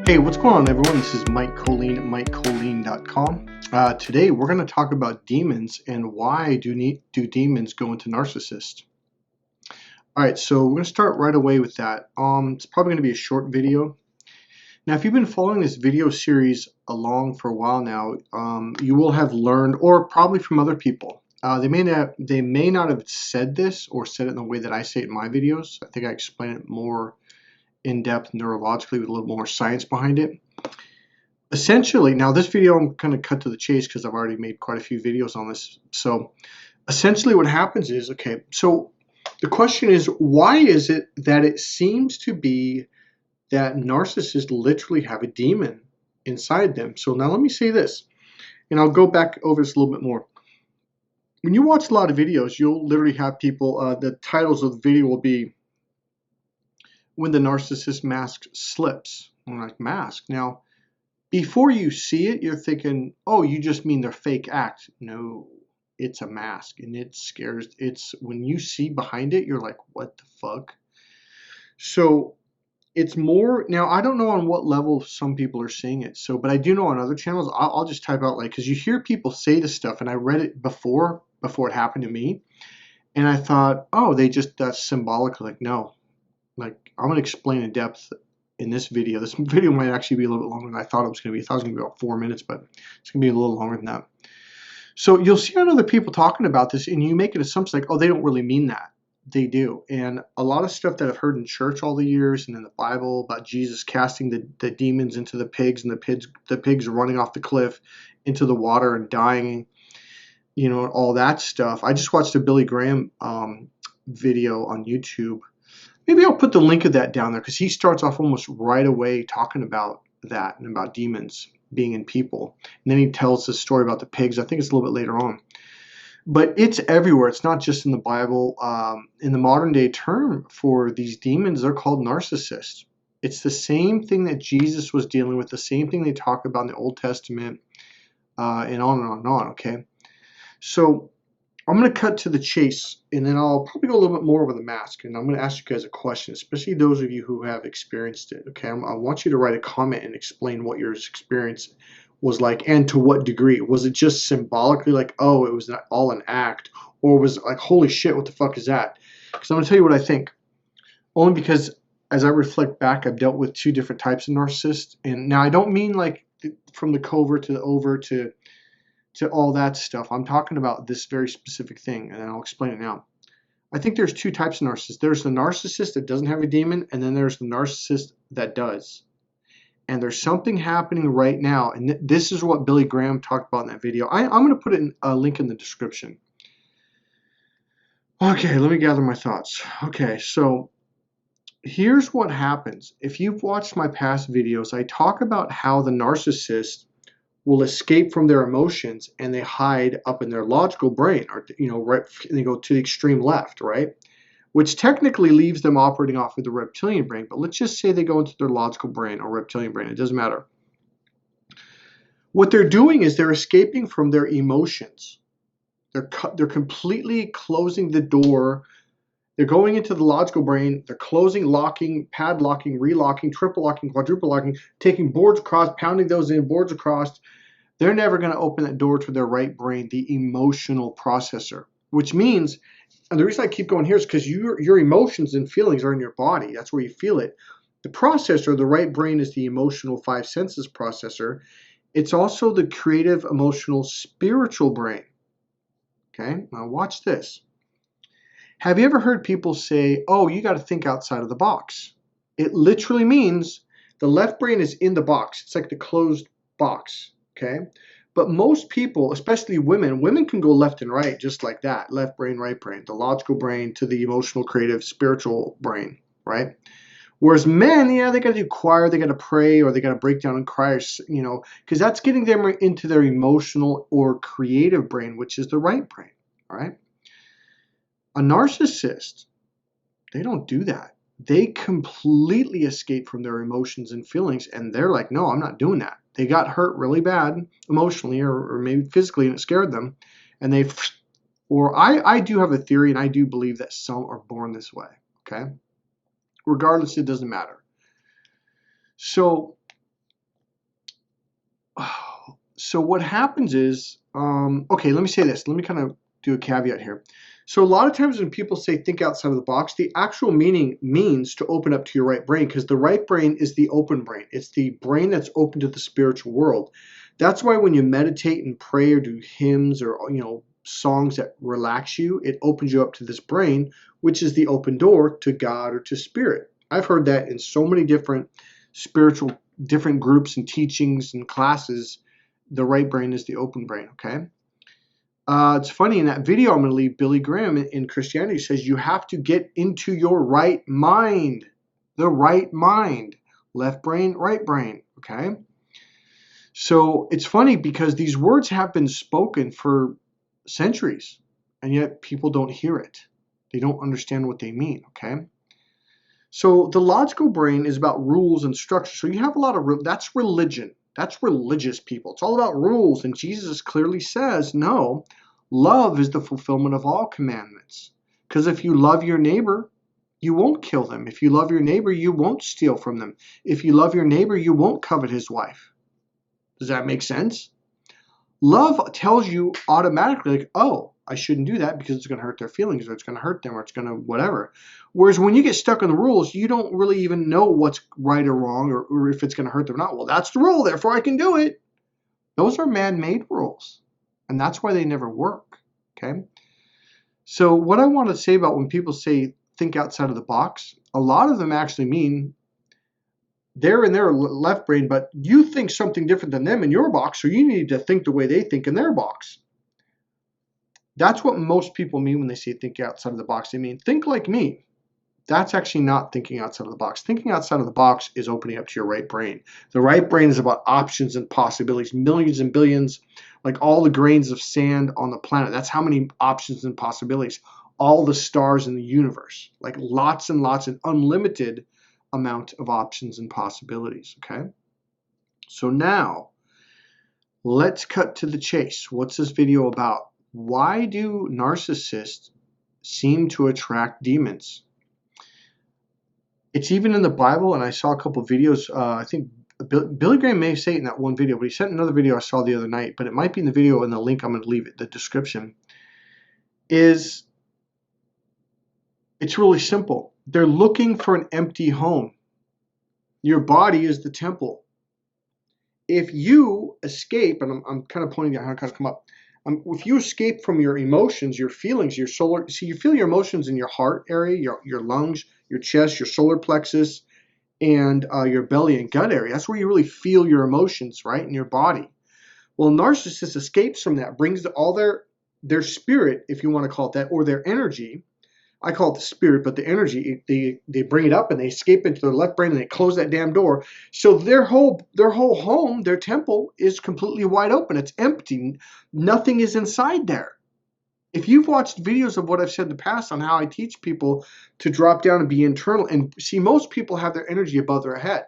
Hey, what's going on, everyone? This is Mike Colleen at MikeColleen.com. Today, we're going to talk about demons and why do demons go into narcissists. All right, so we're going to start right away with that. It's probably going to be a short video. Now, if you've been following this video series along for a while now, you will have learned, or probably from other people. They may not have said this or said it in the way that I say it in my videos. I think I explain it more in depth neurologically with a little more science behind it. Essentially, now this video I'm going to cut to the chase because I've already made quite a few videos on this. So essentially what happens is, okay, so the question is, why is it that it seems to be that narcissists literally have a demon inside them? So now let me say this, and I'll go back over this a little bit more. When you watch a lot of videos, you'll literally have people, the titles of the video will be, when the narcissist mask slips. I'm like, mask? Now, before you see it, you're thinking, oh, you just mean their fake act. No, it's a mask, and it scares. It's when you see behind it, you're like, what the fuck? So it's more, now I don't know on what level some people are seeing it. So, but I do know on other channels, I'll just type out, like, because you hear people say this stuff, and I read it before it happened to me, and I thought, oh, that's symbolic. Like, no. Like, I'm going to explain in depth in this video. This video might actually be a little bit longer than I thought it was going to be. I thought it was going to be about 4 minutes, but it's going to be a little longer than that. So you'll see on other people talking about this, and you make an assumption like, oh, they don't really mean that. They do. And a lot of stuff that I've heard in church all the years and in the Bible about Jesus casting the demons into the pigs, and the pigs running off the cliff into the water and dying, you know, all that stuff. I just watched a Billy Graham video on YouTube. Maybe I'll put the link of that down there because he starts off almost right away talking about that and about demons being in people. And then he tells the story about the pigs. I think it's a little bit later on. But it's everywhere. It's not just in the Bible. In the modern day term for these demons, they're called narcissists. It's the same thing that Jesus was dealing with, the same thing they talk about in the Old Testament, and on and on and on, okay? So I'm going to cut to the chase, and then I'll probably go a little bit more over the mask, and I'm going to ask you guys a question, especially those of you who have experienced it, okay? I want you to write a comment and explain what your experience was like and to what degree. Was it just symbolically like, oh, it was all an act, or was it like, holy shit, what the fuck is that? Because I'm going to tell you what I think, only because as I reflect back, I've dealt with two different types of narcissists, and now I don't mean like from the covert to the overt to all that stuff. I'm talking about this very specific thing, and I'll explain it now. I think there's two types of narcissists. There's the narcissist that doesn't have a demon, and then there's the narcissist that does. And there's something happening right now, and this is what Billy Graham talked about in that video. I'm going to put a link in the description. Okay, let me gather my thoughts. Okay, so here's what happens. If you've watched my past videos, I talk about how the narcissist will escape from their emotions and they hide up in their logical brain, or, you know, right, they go to the extreme left, right? Which technically leaves them operating off of the reptilian brain, but let's just say they go into their logical brain or reptilian brain. It doesn't matter. What they're doing is they're escaping from their emotions. They're completely closing the door. They're going into the logical brain. They're closing, locking, padlocking, relocking, triple locking, quadruple locking, taking boards across, pounding those in, boards across. They're never going to open that door to their right brain, the emotional processor, which means, and the reason I keep going here is because your emotions and feelings are in your body. That's where you feel it. The processor, the right brain, is the emotional five senses processor. It's also the creative, emotional, spiritual brain. Okay, now watch this. Have you ever heard people say, oh, you got to think outside of the box? It literally means the left brain is in the box. It's like the closed box, okay? But most people, especially women can go left and right just like that. Left brain, right brain, the logical brain to the emotional, creative, spiritual brain, right? Whereas men, yeah, they got to do choir, they got to pray, or they got to break down and cry, you know, because that's getting them into their emotional or creative brain, which is the right brain, all right? A narcissist, they don't do that. They completely escape from their emotions and feelings, and they're like, no, I'm not doing that. They got hurt really bad emotionally or maybe physically, and it scared them, and I do have a theory, and I do believe that some are born this way, okay? Regardless, it doesn't matter. So so what happens is, okay, let me say this. Let me kind of do a caveat here. So a lot of times when people say think outside of the box, the actual meaning means to open up to your right brain, because the right brain is the open brain. It's the brain that's open to the spiritual world. That's why when you meditate and pray or do hymns or songs that relax you, it opens you up to this brain, which is the open door to God or to spirit. I've heard that in so many different spiritual different groups and teachings and classes. The right brain is the open brain. Okay. It's funny, in that video I'm going to leave, Billy Graham in Christianity says you have to get into your right mind. The right mind. Left brain, right brain. Okay. So it's funny because these words have been spoken for centuries, and yet people don't hear it. They don't understand what they mean. Okay. So the logical brain is about rules and structure. So you have a lot of, that's religion. That's religious people. It's all about rules. And Jesus clearly says, no, love is the fulfillment of all commandments. Because if you love your neighbor, you won't kill them. If you love your neighbor, you won't steal from them. If you love your neighbor, you won't covet his wife. Does that make sense? Love tells you automatically, like, oh, I shouldn't do that because it's going to hurt their feelings, or it's going to hurt them, or it's going to whatever. Whereas when you get stuck in the rules, you don't really even know what's right or wrong, or if it's going to hurt them or not. Well, that's the rule, therefore I can do it. Those are man-made rules, and that's why they never work. Okay. So what I want to say about when people say think outside of the box, a lot of them actually mean they're in their left brain, but you think something different than them in your box, so you need to think the way they think in their box. That's what most people mean when they say think outside of the box. They mean think like me. That's actually not thinking outside of the box. Thinking outside of the box is opening up to your right brain. The right brain is about options and possibilities, millions and billions, like all the grains of sand on the planet. That's how many options and possibilities. All the stars in the universe, like lots and lots and unlimited amount of options and possibilities. Okay. So now let's cut to the chase. What's this video about? Why do narcissists seem to attract demons? It's even in the Bible, and I saw a couple of videos. I think Billy Graham may say it in that one video, but he sent another video I saw the other night, but it might be in the video in the link I'm going to leave it, the description. It's really simple. They're looking for an empty home. Your body is the temple. If you escape, and I'm kind of pointing out how to kind of come up. If you escape from your emotions, your feelings, your solar, see, you feel your emotions in your heart area, your lungs, your chest, your solar plexus, and your belly and gut area. That's where you really feel your emotions, right, in your body. Well, a narcissist escapes from that, brings all their spirit, if you want to call it that, or their energy. I call it the spirit, but the energy, they bring it up and they escape into their left brain and they close that damn door. So their whole home, their temple is completely wide open. It's empty. Nothing is inside there. If you've watched videos of what I've said in the past on how I teach people to drop down and be internal, and see, most people have their energy above their head.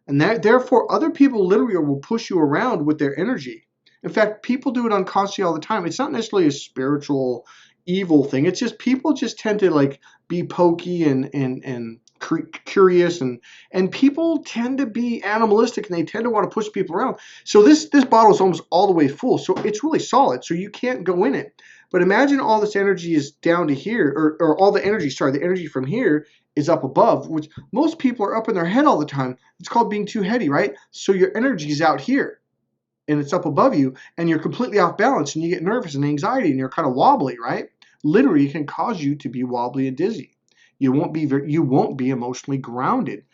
And that, therefore, other people literally will push you around with their energy. In fact, people do it unconsciously all the time. It's not necessarily a spiritual evil thing. It's just people just tend to like be pokey and curious, and people tend to be animalistic, and they tend to want to push people around. So this bottle is almost all the way full, so it's really solid, so you can't go in it. But imagine all this energy is down to here, or all the energy, the energy from here is up above, which most people are up in their head all the time. It's called being too heady, right? So your energy is out here and it's up above you, and you're completely off balance, and you get nervous and anxiety, and you're kind of wobbly, right? Literally, it can cause you to be wobbly and dizzy. You won't be emotionally grounded.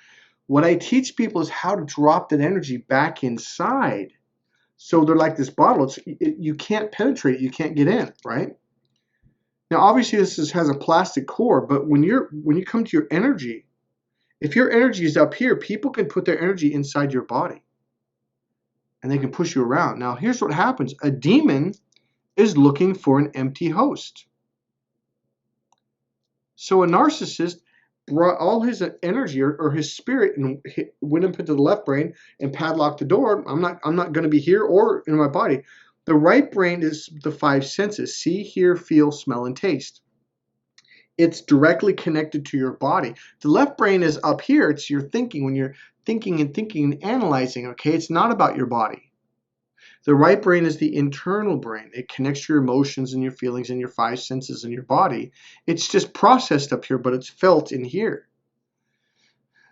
What I teach people is how to drop that energy back inside. So they're like this bottle. You can't penetrate it. You can't get in, right? Now, obviously, this has a plastic core, but when you come to your energy, if your energy is up here, people can put their energy inside your body, and they can push you around. Now, here's what happens. A demon is looking for an empty host. So a narcissist brought all his energy or his spirit and went up into the left brain and padlocked the door. I'm not going to be here or in my body. The right brain is the five senses: see, hear, feel, smell, and taste. It's directly connected to your body. The left brain is up here. It's your thinking, when you're thinking and analyzing, okay? It's not about your body. The right brain is the internal brain. It connects your emotions and your feelings and your five senses in your body. It's just processed up here, but it's felt in here.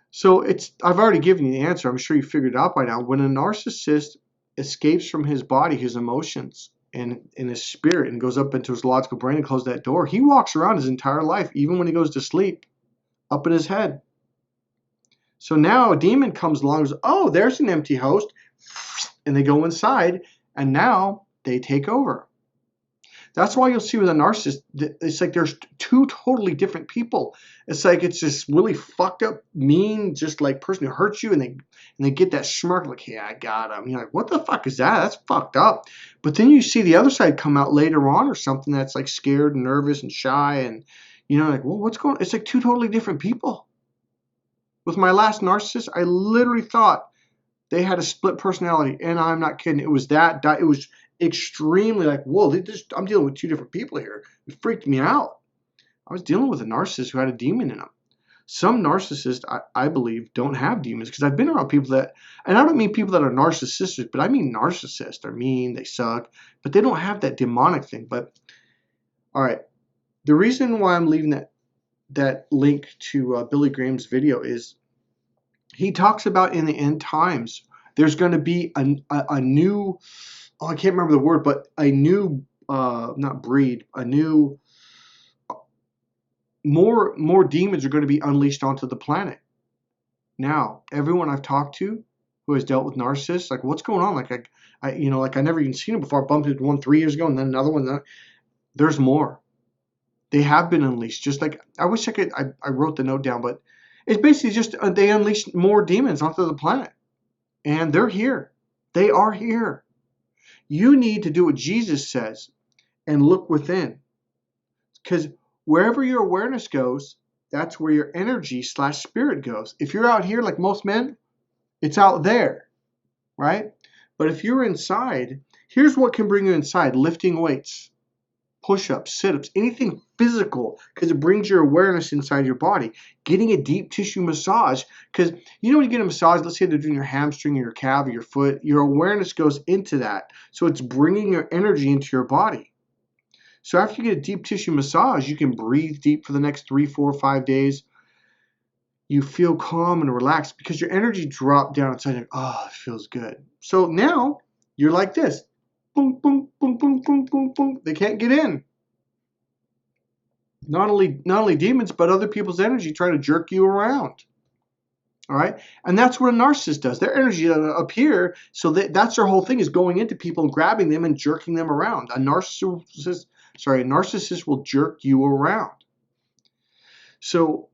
So I've already given you the answer. I'm sure you figured it out by now. When a narcissist escapes from his body, his emotions, and in his spirit, and goes up into his logical brain and closes that door, he walks around his entire life, even when he goes to sleep, up in his head. So now a demon comes along and says, oh, there's an empty host. And they go inside, and now they take over. That's why you'll see with a narcissist, it's like there's two totally different people. It's like it's this really fucked up, mean, just like person who hurts you, and they get that smirk like, yeah, I got him. You're like, what the fuck is that? That's fucked up. But then you see the other side come out later on, or something that's like scared and nervous and shy, and like, well, what's going on? It's like two totally different people. With my last narcissist, I literally thought they had a split personality, and I'm not kidding. It was it was extremely like, whoa, I'm dealing with two different people here. It freaked me out. I was dealing with a narcissist who had a demon in him. Some narcissists, I believe, don't have demons, because I've been around people that, and I don't mean people that are narcissistic, but I mean narcissists. They're mean, they suck, but they don't have that demonic thing. But all right, the reason why I'm leaving that link to Billy Graham's video is he talks about in the end times there's going to be a new, I can't remember the word, but a new not breed, a new more demons are going to be unleashed onto the planet. Now, everyone I've talked to who has dealt with narcissists, like, what's going on? Like I never even seen it before. I bumped into one 3 years ago, and then another one. There's more. They have been unleashed. Just like, I wish I could. I wrote the note down, but it's basically just they unleashed more demons onto the planet, and they're here. They are here. You need to do what Jesus says and look within, because wherever your awareness goes, that's where your energy / spirit goes. If you're out here like most men, it's out there, right? But if you're inside, here's what can bring you inside: lifting weights, push-ups, sit-ups, anything physical, because it brings your awareness inside your body. Getting a deep tissue massage, because when you get a massage, let's say they're doing your hamstring or your calf or your foot, your awareness goes into that. So it's bringing your energy into your body. So after you get a deep tissue massage, you can breathe deep for the next 3, 4, 5 days. You feel calm and relaxed because your energy dropped down inside. Like, oh, it feels good. So now you're like this. Boom, boom, boom, boom, boom, boom, boom. They can't get in. Not only demons, but other people's energy try to jerk you around. All right, and that's what a narcissist does. Their energy up here, so that's their whole thing, is going into people and grabbing them and jerking them around. A narcissist will jerk you around. So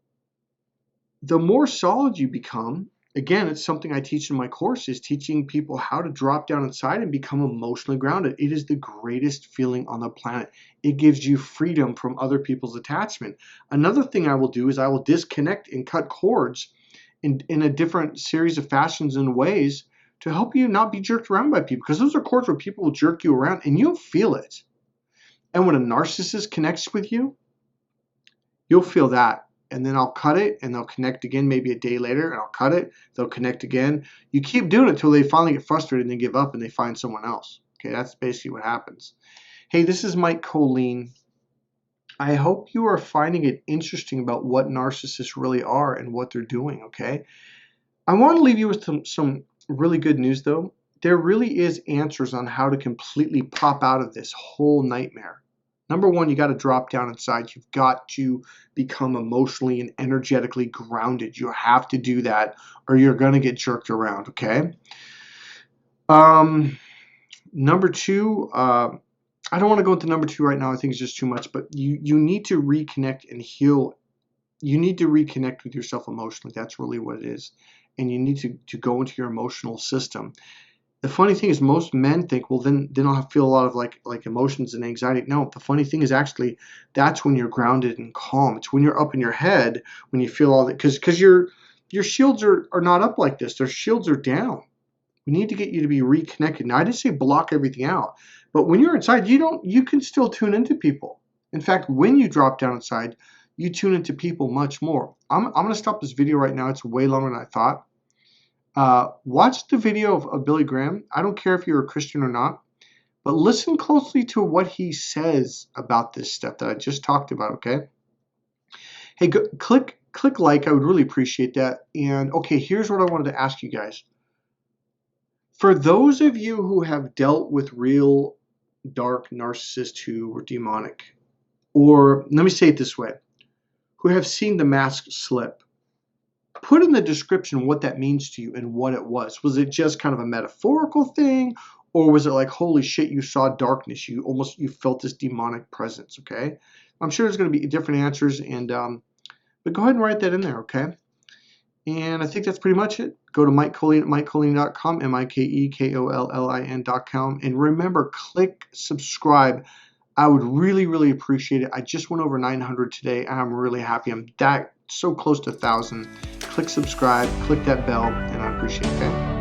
the more solid you become, again, it's something I teach in my course, is teaching people how to drop down inside and become emotionally grounded. It is the greatest feeling on the planet. It gives you freedom from other people's attachment. Another thing I will do is I will disconnect and cut cords in a different series of fashions and ways to help you not be jerked around by people, because those are cords where people will jerk you around and you'll feel it. And when a narcissist connects with you, you'll feel that. And then I'll cut it, and they'll connect again maybe a day later, and I'll cut it, they'll connect again. You keep doing it until they finally get frustrated and they give up and they find someone else. Okay, that's basically what happens. Hey, this is Mike Colleen. I hope you are finding it interesting about what narcissists really are and what they're doing, okay? I want to leave you with some really good news, though. There really is answers on how to completely pop out of this whole nightmare. Number one, you got to drop down inside. You've got to become emotionally and energetically grounded. You have to do that, or you're going to get jerked around, okay? Number two, I don't want to go into number two right now. I think it's just too much, but you need to reconnect and heal. You need to reconnect with yourself emotionally. That's really what it is. And you need to go into your emotional system. The funny thing is, most men think, well, then I'll feel a lot of like emotions and anxiety. No, the funny thing is, actually, that's when you're grounded and calm. It's when you're up in your head, when you feel all that, because your shields are not up like this. Their shields are down. We need to get you to be reconnected. Now, I didn't say block everything out, but when you're inside, you can still tune into people. In fact, when you drop down inside, you tune into people much more. I'm going to stop this video right now. It's way longer than I thought. watch the video of Billy Graham. I don't care if you're a Christian or not, but listen closely to what he says about this stuff that I just talked about, okay? Hey, click like. I would really appreciate that. And okay, here's what I wanted to ask you guys. For those of you who have dealt with real dark narcissists who were demonic, or let me say it this way, who have seen the mask slip, put in the description what that means to you and what it was. Was it just kind of a metaphorical thing, or was it like, holy shit, you saw darkness, you felt this demonic presence? Okay, I'm sure there's going to be different answers, and but go ahead and write that in there, okay? And I think that's pretty much it. Go to Mike Colleen at MikeColleen.com, MikeKollin.com, and remember, click subscribe. I would really appreciate it. I just went over 900 today, and I'm really happy. I'm so close to 1,000. Click subscribe, click that bell, and I appreciate it, okay?